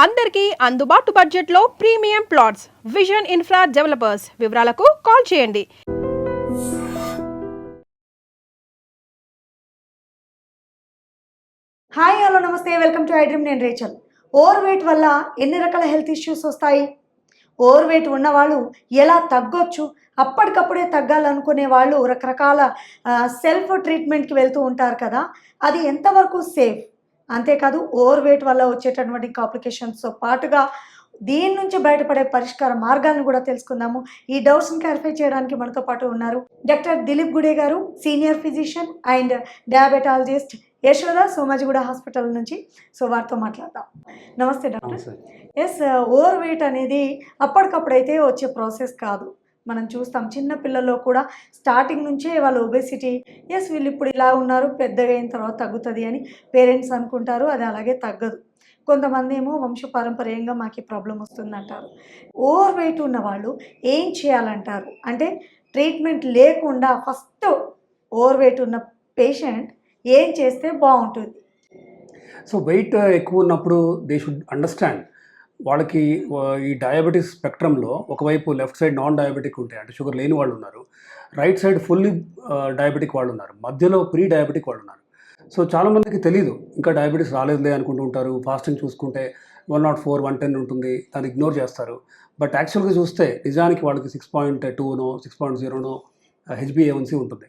అందరికీ అందుబాటు బడ్జెట్లో premium plots vision infra developers. వివరాలకు కాల్ చేయండి. హాయ్ హలో నమస్తే, వెల్కమ్ టు ఐడ్రీమ్. నేను రేచల్. ఓవర్ వెయిట్ వల్ల ఎన్ని రకాల హెల్త్ ఇష్యూస్ వస్తాయి? ఓవర్ వెయిట్ ఉన్నవాళ్ళు ఎలా తగ్గొచ్చు? అప్పటికప్పుడే తగ్గాలనుకునే వాళ్ళు రకరకాల సెల్ఫ్ ట్రీట్మెంట్కి వెళ్తూ ఉంటారు కదా, అది ఎంతవరకు సేఫ్? అంతేకాదు ఓవర్ వెయిట్ వల్ల వచ్చేటటువంటి కాంప్లికేషన్స్తో పాటుగా దీని నుంచి బయటపడే పరిష్కార మార్గాలను కూడా తెలుసుకుందాము. ఈ డౌట్స్ని క్లారిఫై చేయడానికి మనతో పాటు ఉన్నారు డాక్టర్ దిలీప్ గుడే గారు, senior physician and diabetologist, Yashoda Somajiguda hospital నుంచి. సో వారితో మాట్లాడదాం. నమస్తే డాక్టర్. ఎస్, ఓవర్ వెయిట్ అనేది అప్పటికప్పుడైతే వచ్చే ప్రాసెస్ కాదు. మనం చూస్తాం చిన్న పిల్లల్లో కూడా స్టార్టింగ్ నుంచే వాళ్ళ ఒబెసిటీ, ఎస్ వీళ్ళు ఇప్పుడు ఇలా ఉన్నారు, పెద్దగా అయిన తర్వాత తగ్గుతుంది అని పేరెంట్స్ అనుకుంటారు. అది అలాగే తగ్గదు. కొంతమంది ఏమో వంశపారంపర్యంగా మాకు ఈ ప్రాబ్లం వస్తుందంటారు. ఓవర్ వెయిట్ ఉన్న వాళ్ళు ఏం చేయాలంటారు? అంటే ట్రీట్మెంట్ లేకుండా ఫస్ట్ ఓవర్ వెయిట్ ఉన్న పేషెంట్ ఏం చేస్తే బాగుంటుంది? సో వెయిట్ ఎక్కువ ఉన్నప్పుడు దే షుడ్ అండర్స్టాండ్ వాళ్ళకి ఈ డయాబెటీస్ స్పెక్ట్రంలో ఒకవైపు లెఫ్ట్ సైడ్ నాన్ డయాబెటిక్ ఉంటాయి, అంటే షుగర్ లేని వాళ్ళు ఉన్నారు. రైట్ సైడ్ ఫుల్లీ డయాబెటిక్ వాళ్ళు ఉన్నారు. మధ్యలో ప్రీ డయాబెటిక్ వాళ్ళు ఉన్నారు. సో చాలామందికి తెలీదు, ఇంకా డయాబెటీస్ రాలేదులే అనుకుంటూ ఉంటారు. ఫాస్టింగ్ చూసుకుంటే 104, 110 ఉంటుంది, దాన్ని ఇగ్నోర్ చేస్తారు. బట్ యాక్చువల్గా చూస్తే నిజానికి వాళ్ళకి 6.2నో 6.0నో హెచ్బిఏవన్సీ ఉంటుంది.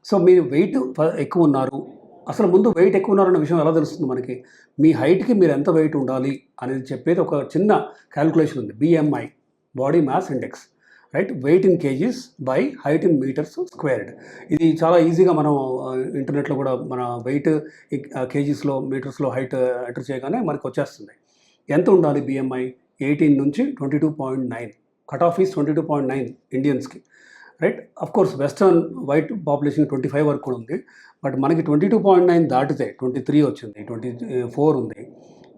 సో మీరు వెయిట్ ఎక్కువ ఉన్నారు, అసలు ముందు వెయిట్ ఎక్కువ ఉన్నారన్న విషయం ఎలా తెలుస్తుంది మనకి? మీ హైట్కి మీరు ఎంత వెయిట్ ఉండాలి అనేది చెప్పేది ఒక చిన్న క్యాలిక్యులేషన్ ఉంది, BMI, body mass index, right? Weight in kgs by height in meters squared. ఇది చాలా ఈజీగా మనం ఇంటర్నెట్లో కూడా మన వెయిట్ కేజీస్లో మీటర్స్లో హైట్ ఎంటర్ చేయగానే మనకు వచ్చేస్తుంది. ఎంత ఉండాలి బిఎంఐ? 18 నుంచి 22.9. కట్ ఆఫ్ ఈస్ 22.9 ఇండియన్స్కి, right? Of course western white population 25 వరకు కూడా ఉంది. బట్ మనకి 22.9 దాటితే 23 వచ్చింది, 24 ఉంది.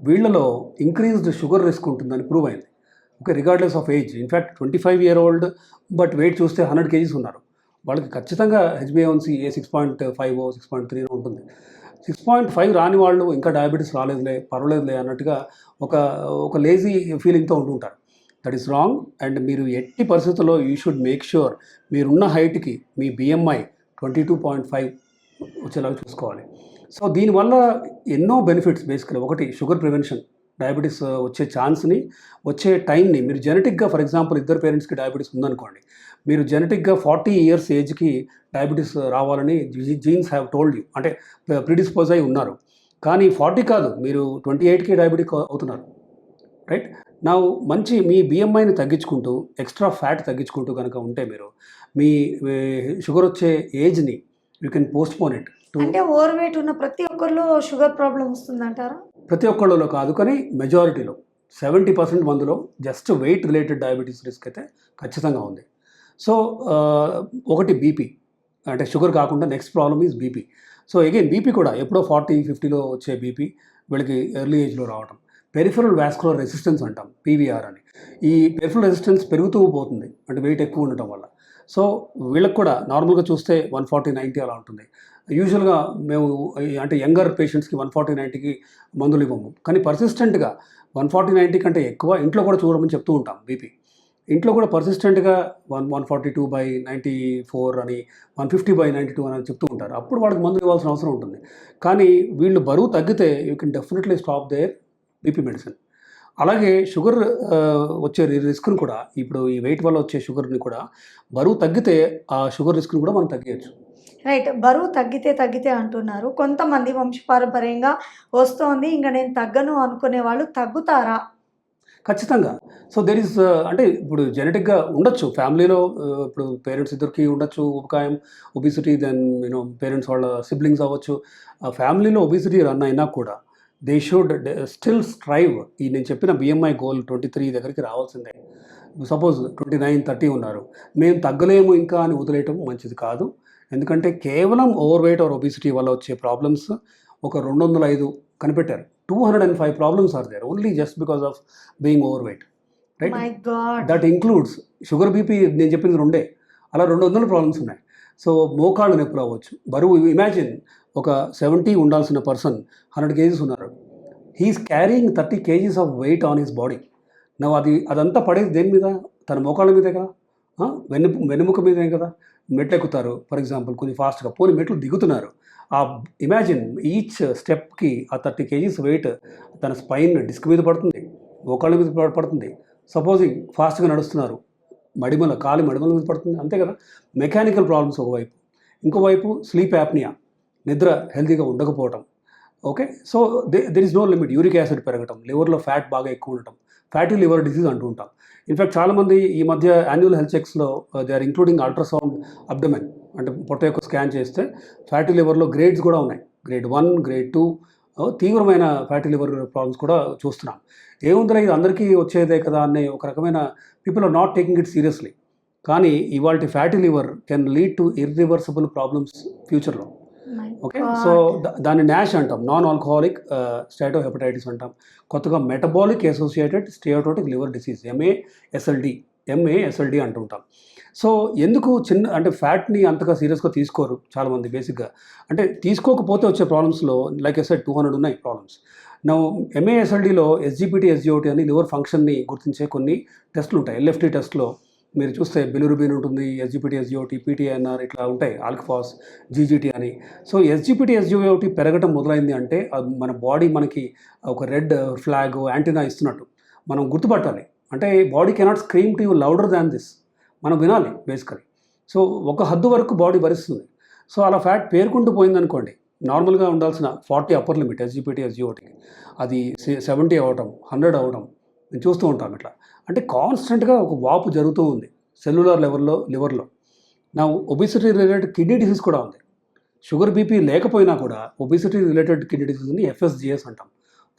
వీళ్ళలో ఇంక్రీజ్డ్ షుగర్ రిస్క్ ఉంటుందని ప్రూవ్ అయింది. Okay, regardless of age. In fact 25-year-old but weight చూస్తే 100 kgs ఉన్నారు, వాళ్ళకి ఖచ్చితంగా హెచ్బిఏవన్సీ 6.5 6.3 ఉంటుంది. 6.5 రాని వాళ్ళు ఇంకా డయాబెటీస్ రాలేదులే, పర్వాలేదులే అన్నట్టుగా ఒక లేజీ ఫీలింగ్తో ఉంటుంటారు. That is wrong. అండ్ మీరు ఎట్టి పరిస్థితుల్లో యూ షుడ్ మేక్ ష్యూర్ మీరున్న హైట్కి మీ బిఎంఐ 22.5 వచ్చేలాగా చూసుకోవాలి. సో దీనివల్ల ఎన్నో బెనిఫిట్స్ బేసికలీ. ఒకటి, షుగర్ ప్రివెన్షన్. డయాబెటీస్ వచ్చే ఛాన్స్ని, వచ్చే టైంని మీరు జెనెటిక్గా, ఫర్ ఎగ్జాంపుల్ ఇద్దరు పేరెంట్స్కి డయాబెటీస్ ఉందనుకోండి, మీరు జెనెటిక్గా 40 years ఏజ్కి డయాబెటీస్ రావాలని జీన్స్ హ్యావ్ టోల్డ్ యూ, అంటే ప్రిడిస్పోజ్ అయి ఉన్నారు. కానీ 40 కాదు, మీరు 28కి డయాబెటిక్ అవుతున్నారు, రైట్? నా మంచి మీ బిఎంఐని తగ్గించుకుంటూ, ఎక్స్ట్రా ఫ్యాట్ తగ్గించుకుంటూ కనుక ఉంటే మీరు మీ షుగర్ వచ్చే ఏజ్ని యూ కెన్ పోస్ట్పోన్ ఇట్. అంటే ఓవర్ వెయిట్ ఉన్న ప్రతి ఒక్కరిలో షుగర్ ప్రాబ్లం వస్తుందంటారా? ప్రతి ఒక్కళ్ళలో కాదు, కానీ మెజారిటీలో 70% మందిలో just wait related diabetes risk అయితే ఖచ్చితంగా ఉంది. సో ఒకటి బీపీ, అంటే షుగర్ కాకుండా next problem is BP. So again BP కూడా ఎప్పుడో 40-50లో వచ్చే బీపీ వీళ్ళకి ఎర్లీ ఏజ్లో రావడం. పెరిఫెరల్ వాస్కులర్ రెసిస్టెన్స్ అంటాం, పీవీఆర్ అని. ఈ పెరిఫెరల్ రెసిస్టెన్స్ పెరుగుతూ పోతుంది, అంటే వెయిట్ ఎక్కువ ఉండటం వల్ల. సో వీళ్ళకి కూడా నార్మల్గా చూస్తే 140-90 అలా ఉంటుంది. యూజువల్గా మేము అంటే యంగర్ పేషెంట్స్కి 140-90కి మందులు ఇవ్వము, కానీ పర్సిస్టెంట్గా 140-90 కంటే ఎక్కువ ఇంట్లో కూడా చూడమని చెప్తూ ఉంటాం. బీపీ ఇంట్లో కూడా పర్సిస్టెంట్గా 142/94 అని, 150/92 అని చెప్తూ ఉంటారు. అప్పుడు వాళ్ళకి మందులు ఇవ్వాల్సిన అవసరం ఉంటుంది. కానీ వీళ్ళు బరువు తగ్గితే you can definitely stop there BP medicine. అలాగే షుగర్ వచ్చే రిస్క్ను కూడా, ఇప్పుడు ఈ వెయిట్ వల్ల వచ్చే షుగర్ని కూడా, బరువు తగ్గితే ఆ షుగర్ రిస్క్ను కూడా మనం తగ్గించచ్చు. రైట్. బరువు తగ్గితే అంటున్నారు. కొంతమంది వంశపారంపర్యంగా వస్తోంది, ఇంకా నేను తగ్గను అనుకునే వాళ్ళు తగ్గుతారా? ఖచ్చితంగా. సో దెర్ ఈస్ అంటే ఇప్పుడు జెనెటిక్గా ఉండొచ్చు ఫ్యామిలీలో, ఇప్పుడు పేరెంట్స్ ఇద్దరికి ఉండొచ్చు ఉపకాయం ఒబిసిటీ, దెన్ పేరెంట్స్ వాళ్ళ సిబ్లింగ్స్ అవ్వచ్చు. ఫ్యామిలీలో ఒబిసిటీ రన్ అయినా కూడా దే షుడ్ స్టిల్ స్ట్రైవ్. ఈ నేను చెప్పిన బిఎంఐ గోల్ 23 దగ్గరికి రావాల్సిందే. సపోజ్ 29-30 ఉన్నారు, మేము తగ్గలేము ఇంకా అని వదిలేయటం మంచిది కాదు. ఎందుకంటే కేవలం ఓవర్ వెయిట్ ఆర్ ఒబిసిటీ వల్ల వచ్చే ప్రాబ్లమ్స్ ఒక 205 కనిపెట్టారు. 205 problems are there only just because of being over weight, right? That includes sugar, BP, నేను చెప్పింది 2, అలా 200 ప్రాబ్లమ్స్ ఉన్నాయి. సో మోకాళ్ళు నొప్పులు అవ్వచ్చు, బరువు. ఇమాజిన్ ఒక 70 ఉండాల్సిన పర్సన్ 100 kgs ఉన్నారు, he's carrying 30 kgs of weight on his body. అదంతా పడేది దేని మీద? తన మోకాళ్ళ మీదే కదా, వెన్నెముక మీదే కదా. మెట్లు ఎక్కుతారు ఫర్ ఎగ్జాంపుల్ కొంచెం ఫాస్ట్గా, పోనీ మెట్లు దిగుతున్నారు. ఇమాజిన్ ఈచ్ స్టెప్కి ఆ 30 kgs వెయిట్ తన స్పైన్ డిస్క్ మీద పడుతుంది, మోకాళ్ళ మీద పడుతుంది. సపోజింగ్ ఫాస్ట్గా నడుస్తున్నారు, కాలి మడిమల మీద పడుతుంది, అంతే కదా. మెకానికల్ ప్రాబ్లమ్స్ ఒకవైపు, ఇంకోవైపు స్లీప్ యాప్నియా, నిద్ర హెల్తీగా ఉండకపోవటం. Okay, so there is no limit. Uric acid పెరగటం, లివర్లో ఫ్యాట్ బాగా ఎక్కువ ఉండటం, ఫ్యాటీ లివర్ డిసీజ్ అంటూ ఉంటాం. ఇన్ఫ్యాక్ట్ చాలామంది ఈ మధ్య యాన్యువల్ హెల్త్ చెక్స్లో they are including ultrasound abdomen, అంటే పొట్ట యొక్క స్కాన్ చేస్తే ఫ్యాటీ లివర్లో గ్రేడ్స్ కూడా ఉన్నాయి, గ్రేడ్ 1, గ్రేడ్ 2, తీవ్రమైన ఫ్యాటీ లివర్ ప్రాబ్లమ్స్ కూడా చూస్తున్నాం. ఏముందిరా ఇది అందరికీ వచ్చేదే కదా అనే ఒక రకమైన people are not taking it seriously. కానీ ఇవాళ fatty liver can lead to irreversible problems ఫ్యూచర్లో. ఓకే, సో దాన్ని నాష్ అంటాం, నాన్ ఆల్కహాలిక్ స్టేటోహెపటైటిస్ అంటాం. కొత్తగా metabolic associated steatotic liver disease, MASLD అంటుంటాం. సో ఎందుకు అంటే ఫ్యాట్ని అంతగా సీరియస్గా తీసుకోరు చాలామంది బేసిక్గా. అంటే తీసుకోకపోతే వచ్చే ప్రాబ్లమ్స్లో లైక్ I said 200 ఉన్నాయి ప్రాబ్లమ్స్. నా MASLDలో SGPT, SGOT అని లివర్ ఫంక్షన్ని గుర్తించే కొన్ని టెస్టులు ఉంటాయి. LFT టెస్ట్లో మీరు చూస్తే బిలిరుబిన్ ఉంటుంది, SGPT, SGOT, PTNR ఇట్లా ఉంటాయి, ఆల్కఫాస్, GGT అని. సో SGPT, SGOT పెరగటం మొదలైంది అంటే మన బాడీ మనకి ఒక రెడ్ ఫ్లాగ్ యాంటీనా ఇస్తున్నట్టు మనం గుర్తుపట్టాలి. అంటే body cannot scream to you louder than this, మనం వినాలి బేసికలీ. సో ఒక హద్దు వరకు బాడీ భరిస్తుంది. సో అలా ఫ్యాట్ పేరుకుంటూ పోయిందనుకోండి, నార్మల్గా ఉండాల్సిన 40 అప్పర్ లిమిట్ SGPT, SGOTకి, అది 70 అవ్వటం, 100 అవ్వటం మేము చూస్తూ ఉంటాం. ఇట్లా అంటే కాన్స్టెంట్గా ఒక వాపు జరుగుతూ ఉంది సెల్యులర్ లివర్లో. నా ఒబిసిటీ రిలేటెడ్ కిడ్నీ డిసీజ్ కూడా ఉంది. షుగర్ బీపీ లేకపోయినా కూడా ఒబిసిటీ రిలేటెడ్ కిడ్నీ డిసీజ్ని FSGS అంటాం,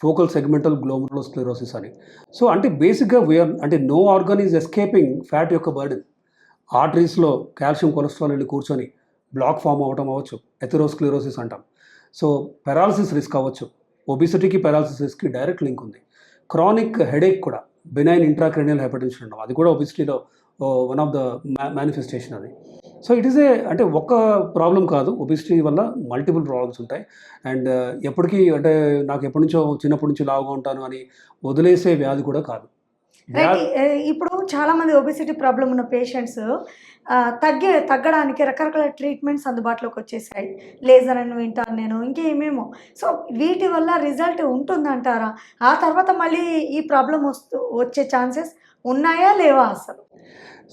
ఫోకల్ సెగ్మెంటల్ గ్లోమెరులోస్క్లెరోసిస్ అని. సో అంటే బేసిక్గా అంటే no organ is escaping fat యొక్క బర్డెన్. ఆర్టరీస్లో కాల్షియం, కొలెస్ట్రాల్ వెళ్ళి కూర్చొని బ్లాక్ ఫామ్ అవ్వటం అవ్వచ్చు, ఎథెరోస్క్లెరోసిస్ అంటాం. సో పెరాలసిస్ రిస్క్ అవ్వచ్చు. ఒబిసిటీకి పెరాలసిస్ రిస్క్కి డైరెక్ట్ లింక్ ఉంది. క్రానిక్ హెడేక్ కూడా, బెనైన్ ఇంట్రాక్రేనియల్ హైపర్టెన్షన్ అంటాం, అది కూడా ఒబిసిటీలో వన్ ఆఫ్ ద మేనిఫెస్టేషన్ అది. సో ఇట్ ఈస్ అంటే ఒక్క ప్రాబ్లం కాదు, ఒబిసిటీ వల్ల మల్టిపుల్ ప్రాబ్లమ్స్ ఉంటాయి. అండ్ ఎప్పటికీ అంటే నాకు చిన్నప్పటి నుంచి లావుగా ఉంటాను అని వదిలేసే వ్యాధి కూడా కాదు. ఇప్పుడు చాలామంది ఒబిసిటీ ప్రాబ్లం ఉన్న పేషెంట్స్ తగ్గడానికి రకరకాల ట్రీట్మెంట్స్ అందుబాటులోకి వచ్చేసాయి. లేజర్ అని వింటాను నేను, ఇంకేమేమో. సో వీటి వల్ల రిజల్ట్ ఉంటుందంటారా? ఆ తర్వాత మళ్ళీ ఈ ప్రాబ్లం వచ్చే ఛాన్సెస్ ఉన్నాయా లేవా అసలు?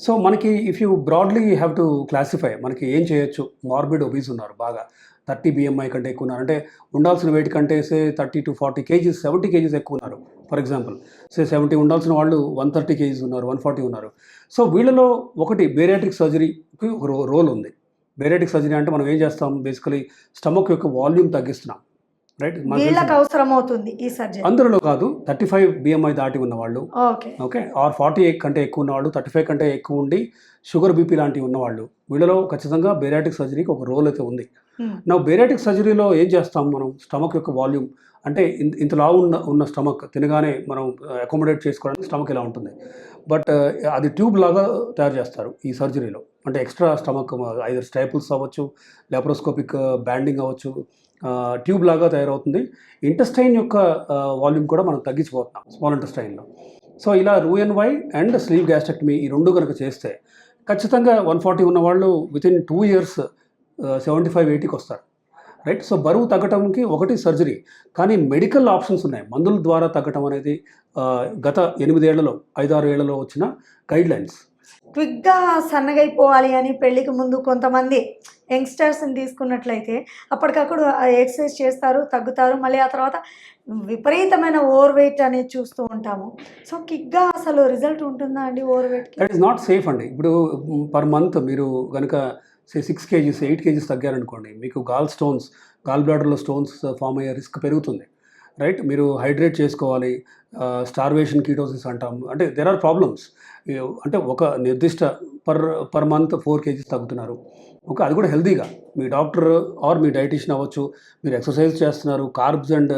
సో మనకి if you broadly have to classify, మనకి ఏం చేయొచ్చు. మార్బిడ్ ఒబీస్ ఉన్నారు, బాగా 30 BMI కంటే ఎక్కువ ఉన్నారు, అంటే ఉండాల్సిన వెయిట్ కంటే 30 to 40 kgs, 70 kgs ఎక్కువ ఉన్నారు. ఫర్ ఎగ్జాంపుల్ 70 ఉండాల్సిన వాళ్ళు 130 kgs ఉన్నారు, 140 ఉన్నారు. సో వీళ్ళలో ఒకటి బేరియాట్రిక్ సర్జరీకి ఒక రోల్ ఉంది. బేరియాట్రిక్ సర్జరీ అంటే మనం ఏం చేస్తాం, బేసికలీ స్టమక్ యొక్క వాల్యూమ్ తగ్గిస్తున్నాం, రైట్? వీళ్ళకి అవసరం అవుతుంది ఈ సర్జరీ. అందరిలో కాదు, 35 BMI దాటి ఉన్నవాళ్ళు, ఓకే, ఆర్ 40 కంటే ఎక్కువ ఉన్నవాళ్ళు, 35 కంటే ఎక్కువ ఉండి షుగర్ బీపీ లాంటివి ఉన్నవాళ్ళు, వీళ్ళలో ఖచ్చితంగా బేరియాట్రిక్ సర్జరీకి ఒక రోల్ అయితే ఉంది. నా బేరియాట్రిక్ సర్జరీలో ఏం చేస్తాం మనం, స్టమక్ యొక్క వాల్యూమ్ అంటే ఇంతలా ఉన్న స్టమక్ తినగానే మనం అకామిడేట్ చేసుకోవడానికి స్టమక్ ఇలా ఉంటుంది, బట్ అది ట్యూబ్ లాగా తయారు చేస్తారు ఈ సర్జరీలో. అంటే ఎక్స్ట్రా స్టమక్ ఐదర్ స్టైపుల్స్ అవ్వచ్చు, లాప్రోస్కోపిక్ బ్యాండింగ్ అవ్వచ్చు, ట్యూబ్ లాగా తయారవుతుంది. ఇంటెస్టైన్ యొక్క వాల్యూమ్ కూడా మనం తగ్గించిపోతున్నాం స్మాల్ ఇంటెస్టైన్లో. సో ఇలా ROO-NY అండ్ స్లీవ్ గ్యాస్ట్రెక్టమీ ఈ రెండు కనుక చేస్తే ఖచ్చితంగా 140 ఉన్న వాళ్ళు వితిన్ 2 years 75-80కి వస్తారు, రైట్? సో బరువు తగ్గటంకి ఒకటి సర్జరీ, కానీ మెడికల్ ఆప్షన్స్ ఉన్నాయి. మందుల ద్వారా తగ్గటం అనేది గత 8 ఏళ్లలో 5-6 ఏళ్లలో వచ్చిన గైడ్ లైన్స్. క్విక్గా సన్నగైపోవాలి అని పెళ్ళికి ముందు కొంతమంది యంగ్స్టర్స్ని తీసుకున్నట్లయితే అప్పటికప్పుడు ఎక్సర్సైజ్ చేస్తారు, తగ్గుతారు, మళ్ళీ ఆ తర్వాత విపరీతమైన ఓవర్ వెయిట్ అనేది చూస్తూ ఉంటాము. సో క్విక్గా అసలు రిజల్ట్ ఉంటుందా అండి ఓవర్ వెయిట్కి? దట్ ఈస్ నాట్ సేఫ్ అండి. ఇప్పుడు పర్ మంత్ మీరు కనుక 6 kgs 8 kgs తగ్గారనుకోండి, మీకు గాల్ బ్లాడర్లో స్టోన్స్ ఫామ్ అయ్యే రిస్క్ పెరుగుతుంది, రైట్? మీరు హైడ్రేట్ చేసుకోవాలి, స్టార్వేషన్ కీటోసిస్ అంటాం. అంటే దెర్ ఆర్ ప్రాబ్లమ్స్. అంటే ఒక నిర్దిష్ట పర్ మంత్ 4 kgs తగ్గుతున్నారు, ఓకే, అది కూడా హెల్తీగా. మీ డాక్టర్ ఆర్ మీ డైటీషియన్ అవ్వచ్చు, మీరు ఎక్సర్సైజ్ చేస్తున్నారు, కార్బ్స్ అండ్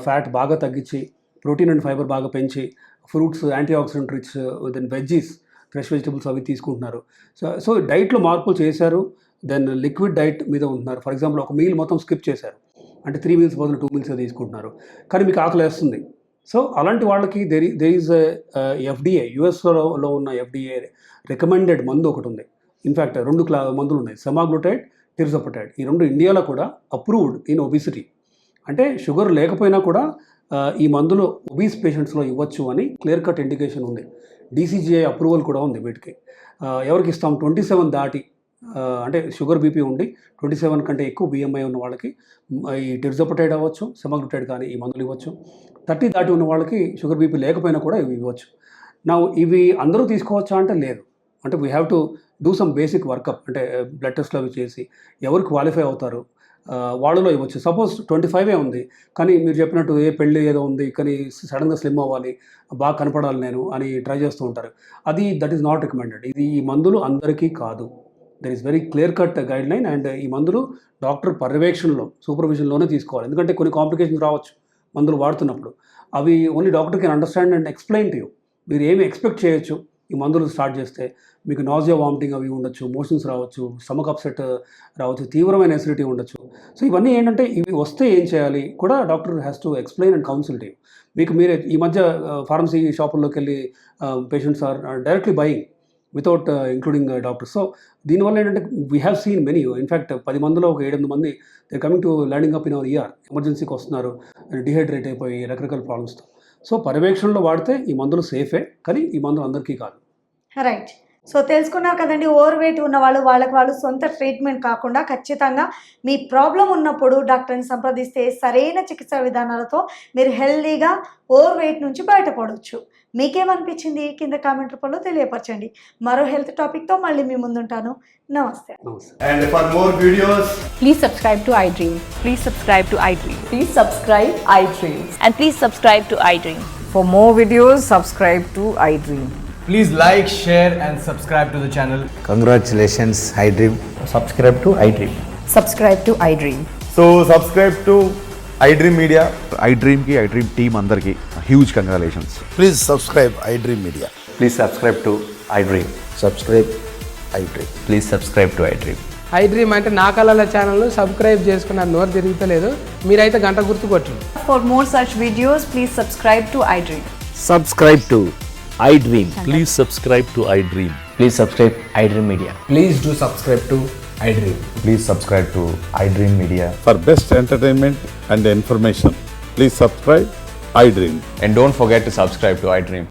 ఫ్యాట్ బాగా తగ్గించి, ప్రోటీన్ అండ్ ఫైబర్ బాగా పెంచి, fruits, anti oxidant rich, then veggies, fresh vegetables అవి తీసుకుంటున్నారు. సో డైట్లో మార్పులు చేశారు, దెన్ లిక్విడ్ డైట్ మీద ఉంటున్నారు. ఫర్ ఎగ్జాంపుల్ ఒక మీల్ మొత్తం స్కిప్ చేశారు, అంటే 3 మీల్స్ బదులు 2 మీల్స్ తీసుకుంటున్నారు, కానీ మీకు ఆకలి వేస్తుంది. సో అలాంటి వాళ్ళకి దేర్ ఈజ్ FDA, యుఎస్లో ఉన్న FDA రికమెండెడ్ మందు ఒకటి ఉంది. ఇన్ఫ్యాక్ట్ 2 మందులు ఉన్నాయి, సెమాగ్లూటైడ్, టిర్జపటైడ్. ఈ 2 ఇండియాలో కూడా అప్రూవ్డ్ ఇన్ ఒబిసిటీ. అంటే షుగర్ లేకపోయినా కూడా ఈ మందులు ఒబీస్ పేషెంట్స్లో ఇవ్వచ్చు అని క్లియర్ కట్ ఇండికేషన్ ఉంది. DCGI అప్రూవల్ కూడా ఉంది వీటికి. ఎవరికి ఇస్తాం? 27 దాటి అంటే షుగర్ బీపీ ఉండి 27 కంటే ఎక్కువ BMI ఉన్న వాళ్ళకి ఈ టిర్జపటైడ్ అవ్వచ్చు, సెమాగ్లూటైడ్ కానీ ఈ మందులు ఇవ్వచ్చు. 30 దాటి ఉన్న వాళ్ళకి షుగర్ బీపీ లేకపోయినా కూడా ఇవి ఇవ్వచ్చు. ఇవి అందరూ తీసుకోవచ్చా అంటే లేదు. అంటే we have to do some basic workup, అంటే బ్లడ్ టెస్ట్లు అవి చేసి ఎవరు క్వాలిఫై అవుతారు వాళ్ళలో ఇవ్వచ్చు. సపోజ్ 25 ఉంది, కానీ మీరు చెప్పినట్టు పెళ్ళి ఏదో ఉంది, కానీ సడన్గా స్లిమ్ అవ్వాలి, బాగా కనపడాలి నేను అని ట్రై చేస్తూ ఉంటారు. That is not recommended. ఈ మందులు అందరికీ కాదు. There is very clear cut guideline. And ఈ మందులు డాక్టర్ పర్యవేక్షణలో, సూపర్విజన్లోనే తీసుకోవాలి. ఎందుకంటే కొన్ని కాంప్లికేషన్స్ రావచ్చు మందులు వాడుతున్నప్పుడు. అవి only doctor can understand and explain to you. మీరు ఏమి ఎక్స్పెక్ట్ చేయొచ్చు ఈ మందులు స్టార్ట్ చేస్తే? మీకు నాజియా, వామిటింగ్ అవి ఉండొచ్చు, మోషన్స్ రావచ్చు, స్టమక్ అప్సెట్ రావచ్చు, తీవ్రమైన ఎసిడిటీ ఉండొచ్చు. సో ఇవన్నీ ఏంటంటే ఇవి వస్తే ఏం చేయాలి కూడా doctor has to explain and counsel to you. మీరే ఈ మధ్య ఫార్మసీ షాపుల్లోకి వెళ్ళి patients are directly buying without including doctor. So దీనివల్ల ఏంటంటే we have seen many. In fact 10 మందిలో ఒక 7-8 మంది they coming to landing up in our ER, ఎమర్జెన్సీకి వస్తున్నారు డిహైడ్రేట్ అయిపోయి రకరకాల ప్రాబ్లమ్స్తో. సో పర్యవేక్షణలో వాడితే ఈ మందులు సేఫే, కానీ ఈ మందులు అందరికీ కాదు. రైట్. సో తెలుసుకున్నారు కదండి, ఓవర్ వెయిట్ ఉన్న వాళ్ళు సొంత ట్రీట్మెంట్ కాకుండా ఖచ్చితంగా మీ ప్రాబ్లం ఉన్నప్పుడు డాక్టర్ని సంప్రదిస్తే సరైన చికిత్సా విధానాలతో మీరు హెల్దీగా ఓవర్ వెయిట్ నుంచి బయటపడవచ్చు. మీకేమనిపించింది కింద కామెంట్ రూపంలో తెలియపరచండి. మరో హెల్త్ టాపిక్తో మళ్ళీ మీ ముందుంటాను. నమస్తే. And for more videos, Please subscribe to iDream. Please subscribe to iDream. Please subscribe iDream. And please subscribe to iDream. For more videos, subscribe to iDream. please like, share and subscribe to the channel. Congratulations, iDream. Subscribe to iDream. Subscribe to iDream. So subscribe to iDream Media. iDream ki iDream team andarki huge congratulations. Please subscribe iDream Media. Please subscribe to iDream. Subscribe iDream. Please subscribe to iDream. iDream అంటే నా కళల ఛానల్ను subscribe చేసుకున్నారు, నోరు తిరుగుతలేదు. మీరైతే గంట గుర్తు కొట్టండి. For more such videos, please subscribe to iDream. Subscribe to iDream. Please subscribe to iDream. Please subscribe iDream Media. Please do subscribe to iDream. Please subscribe to iDream Media. For best entertainment and information, please subscribe iDream. And don't forget to subscribe to iDream.